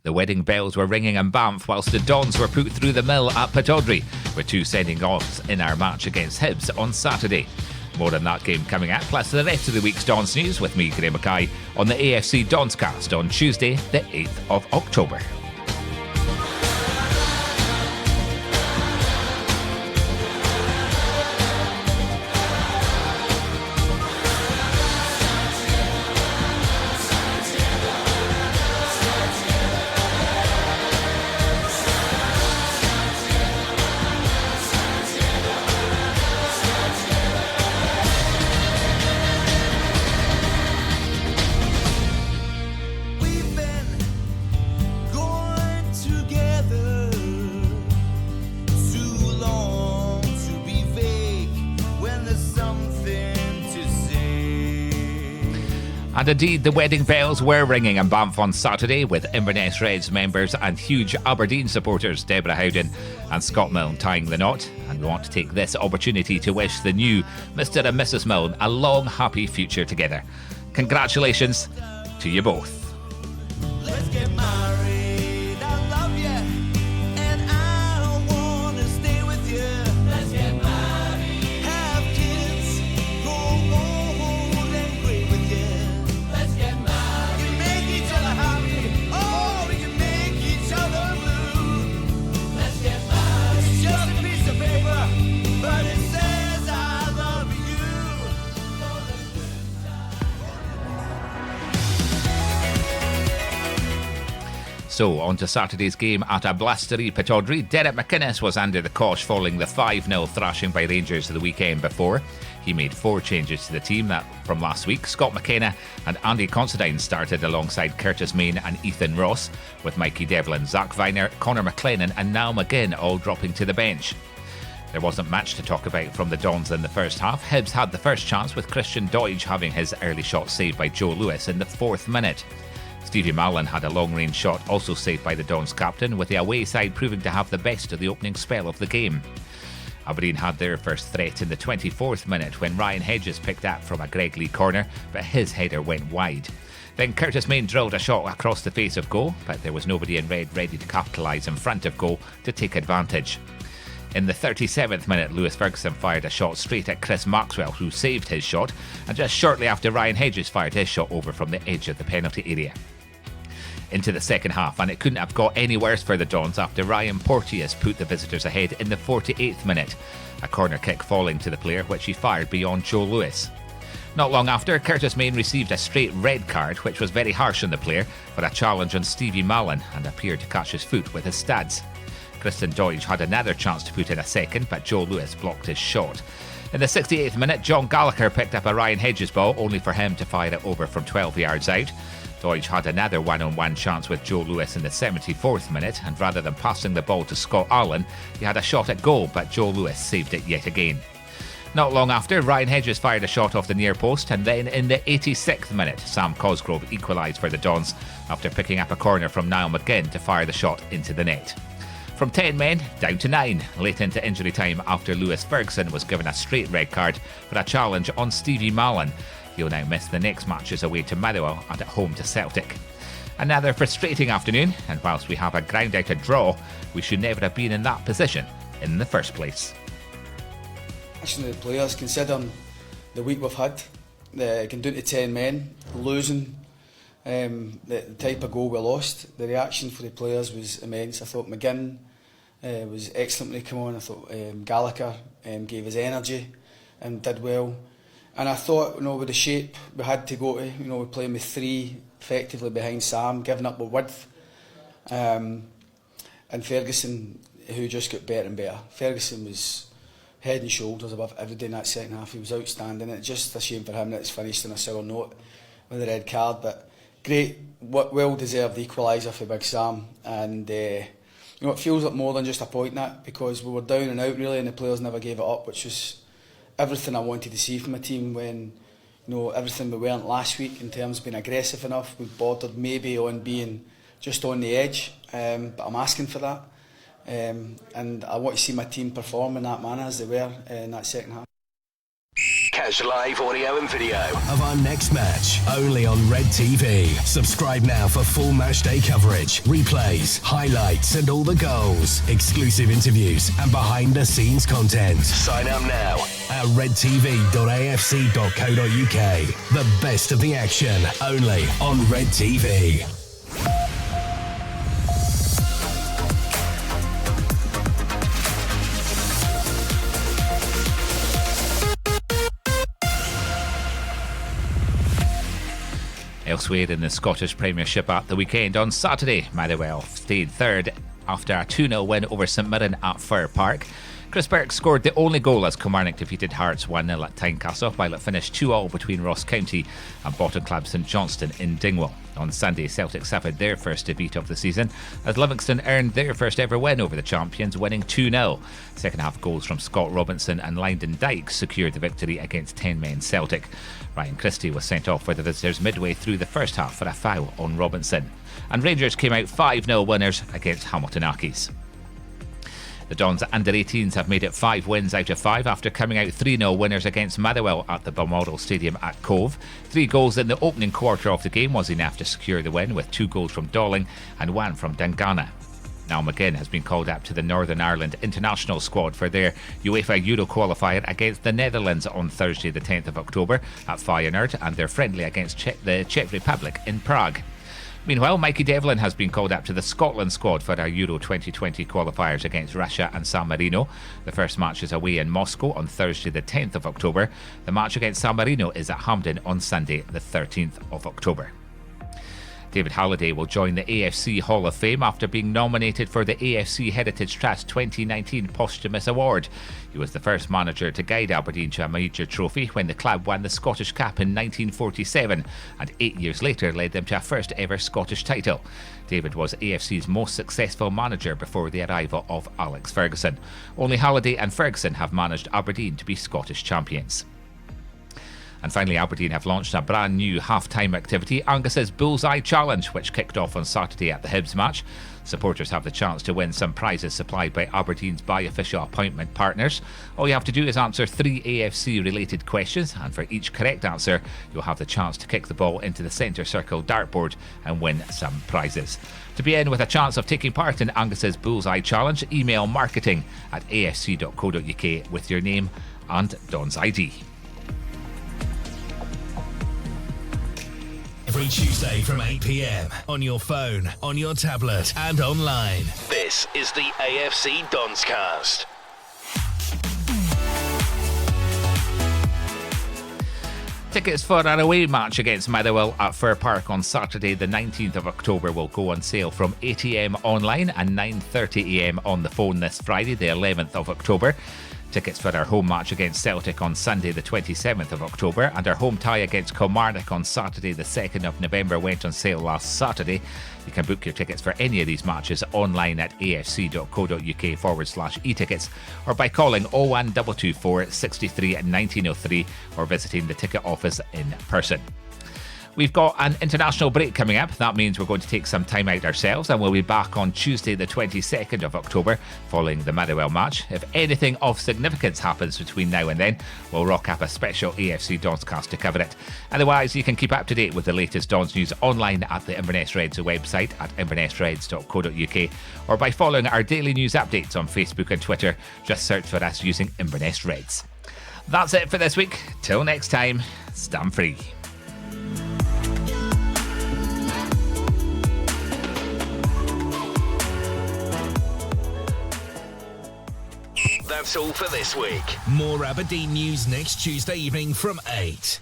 The wedding bells were ringing in Banff whilst the Dons were put through the mill at Pittodrie, with 2 sending offs in our match against Hibs on Saturday. More on that game coming up, plus the rest of the week's Dons news with me, Derek McInnes, on the AFC Donscast on Tuesday, the 8th of October. And indeed, the wedding bells were ringing in Banff on Saturday, with Inverness Reds members and huge Aberdeen supporters Deborah Howden and Scott Milne tying the knot. And we want to take this opportunity to wish the new Mr. and Mrs. Milne a long, happy future together. Congratulations to you both. Let's get married. I love you, and I want to stay with you. Let's get married. Have kids, grow old and great with you. Let's get married. We can make each other happy. Oh, we can make each other blue. Let's get married. It's just a piece of paper, but it says I love you. So, on to Saturday's game at a blustery Pittodrie. Derek McInnes was under the cosh following the 5-0 thrashing by Rangers the weekend before. He made 4 changes to the team that from last week. Scott McKenna and Andy Considine started alongside Curtis Main and Ethan Ross, with Mikey Devlin, Zach Viner, Connor McLennan and Niall McGinn all dropping to the bench. There wasn't much to talk about from the Dons in the first half. Hibs had the first chance, with Christian Doidge having his early shot saved by Joe Lewis in the 4th minute. Stevie Mallon had a long-range shot also saved by the Dons captain, with the away side proving to have the best of the opening spell of the game. Aberdeen had their first threat in the 24th minute when Ryan Hedges picked up from a Greg Lee corner, but his header went wide. Then Curtis Main drilled a shot across the face of goal, but there was nobody in red ready to capitalise in front of goal to take advantage. In the 37th minute, Lewis Ferguson fired a shot straight at Chris Maxwell, who saved his shot, and just shortly after, Ryan Hedges fired his shot over from the edge of the penalty area. Into the second half, and it couldn't have got any worse for the Dons after Ryan Porteous put the visitors ahead in the 48th minute, a corner kick falling to the player which he fired beyond Joe Lewis. Not long after, Curtis Main received a straight red card, which was very harsh on the player for a challenge on Stevie Mallon and appeared to catch his foot with his studs. Christian Doidge had another chance to put in a second, but Joe Lewis blocked his shot. In the 68th minute, John Gallagher picked up a Ryan Hedges ball, only for him to fire it over from 12 yards out. Doidge had another one-on-one chance with Joe Lewis in the 74th minute, and rather than passing the ball to Scott Allen, he had a shot at goal, but Joe Lewis saved it yet again. Not long after, Ryan Hedges fired a shot off the near post, and then in the 86th minute, Sam Cosgrove equalised for the Dons after picking up a corner from Niall McGinn to fire the shot into the net. From 10 men down to 9, late into injury time after Lewis Ferguson was given a straight red card for a challenge on Stevie Mallon. He'll now miss the next matches away to Motherwell and at home to Celtic. Another frustrating afternoon, and whilst we have a ground out a draw, we should never have been in that position in the first place. Actually, the players, considering the week we've had, getting down to 10 men, losing, the type of goal we lost, the reaction for the players was immense. I thought McGinn was excellent when he came on. I thought Gallagher gave his energy and did well. And I thought, with the shape we had to go to, we're playing with 3 effectively behind Sam, giving up the width. And Ferguson, who just got better and better. Ferguson was head and shoulders above everybody in that second half. He was outstanding. It's just a shame for him that it's finished on a sour note with the red card. But great, well-deserved equaliser for Big Sam. And, it feels like more than just a point, that, because we were down and out, really, and the players never gave it up, which was everything I wanted to see from a team when, everything we weren't last week in terms of being aggressive enough. We bordered maybe on being just on the edge, but I'm asking for that. And I want to see my team perform in that manner as they were in that second half. Catch live audio and video of our next match only on Red TV. Subscribe now for full match day coverage, replays, highlights and all the goals, exclusive interviews and behind the scenes content. Sign up now at redtv.afc.co.uk. The best of the action only on Red TV. Elsewhere in the Scottish Premiership at the weekend, on Saturday, Motherwell stayed third after a 2-0 win over St Mirren at Fir Park. Chris Burke scored the only goal as Kilmarnock defeated Hearts 1-0 at Tynecastle, while it finished 2-2 between Ross County and bottom club St Johnstone in Dingwall. On Sunday, Celtic suffered their first defeat of the season as Livingston earned their first ever win over the champions, winning 2-0. Second half goals from Scott Robinson and Lyndon Dykes secured the victory against 10-men Celtic. Ryan Christie was sent off for the visitors midway through the first half for a foul on Robinson. And Rangers came out 5-0 winners against Hamilton Accies. The Dons under-18s have made it 5 wins out of 5 after coming out 3-0 winners against Motherwell at the Balmoral Stadium at Cove. 3 goals in the opening quarter of the game was enough to secure the win, with 2 goals from Dolling and 1 from Dangana. Niall McGinn has been called up to the Northern Ireland international squad for their UEFA Euro qualifier against the Netherlands on Thursday the 10th of October at Feyenoord, and their friendly against the Czech Republic in Prague. Meanwhile, Mikey Devlin has been called up to the Scotland squad for our Euro 2020 qualifiers against Russia and San Marino. The first match is away in Moscow on Thursday the 10th of October. The match against San Marino is at Hampden on Sunday the 13th of October. David Halliday will join the AFC Hall of Fame after being nominated for the AFC Heritage Trust 2019 Posthumous Award. He was the first manager to guide Aberdeen to a major trophy when the club won the Scottish Cup in 1947, and 8 years later led them to a first ever Scottish title. David was AFC's most successful manager before the arrival of Alex Ferguson. Only Halliday and Ferguson have managed Aberdeen to be Scottish champions. And finally, Aberdeen have launched a brand new half-time activity, Angus's Bullseye Challenge, which kicked off on Saturday at the Hibs match. Supporters have the chance to win some prizes supplied by Aberdeen's bi-official appointment partners. All you have to do is answer 3 AFC-related questions, and for each correct answer, you'll have the chance to kick the ball into the centre circle dartboard and win some prizes. To be in with a chance of taking part in Angus's Bullseye Challenge, email marketing@afc.co.uk with your name and Don's ID. Every Tuesday from 8 p.m. on your phone, on your tablet and online. This is the AFC Donscast. Tickets for our away match against Motherwell at Fir Park on Saturday the 19th of October will go on sale from 8 a.m. online and 9:30 a.m. on the phone this Friday the 11th of October. Tickets for our home match against Celtic on Sunday the 27th of October and our home tie against Kilmarnock on Saturday the 2nd of November went on sale last Saturday. You can book your tickets for any of these matches online at afc.co.uk/e-tickets or by calling 01224 63 1903 or visiting the ticket office in person. We've got an international break coming up. That means we're going to take some time out ourselves, and we'll be back on Tuesday the 22nd of October following the Motherwell match. If anything of significance happens between now and then, we'll rock up a special AFC Donscast to cover it. Otherwise, you can keep up to date with the latest Dons news online at the Inverness Reds website at invernessreds.co.uk or by following our daily news updates on Facebook and Twitter. Just search for us using Inverness Reds. That's it for this week. Till next time, stand free. That's all for this week. More Aberdeen news next Tuesday evening from 8.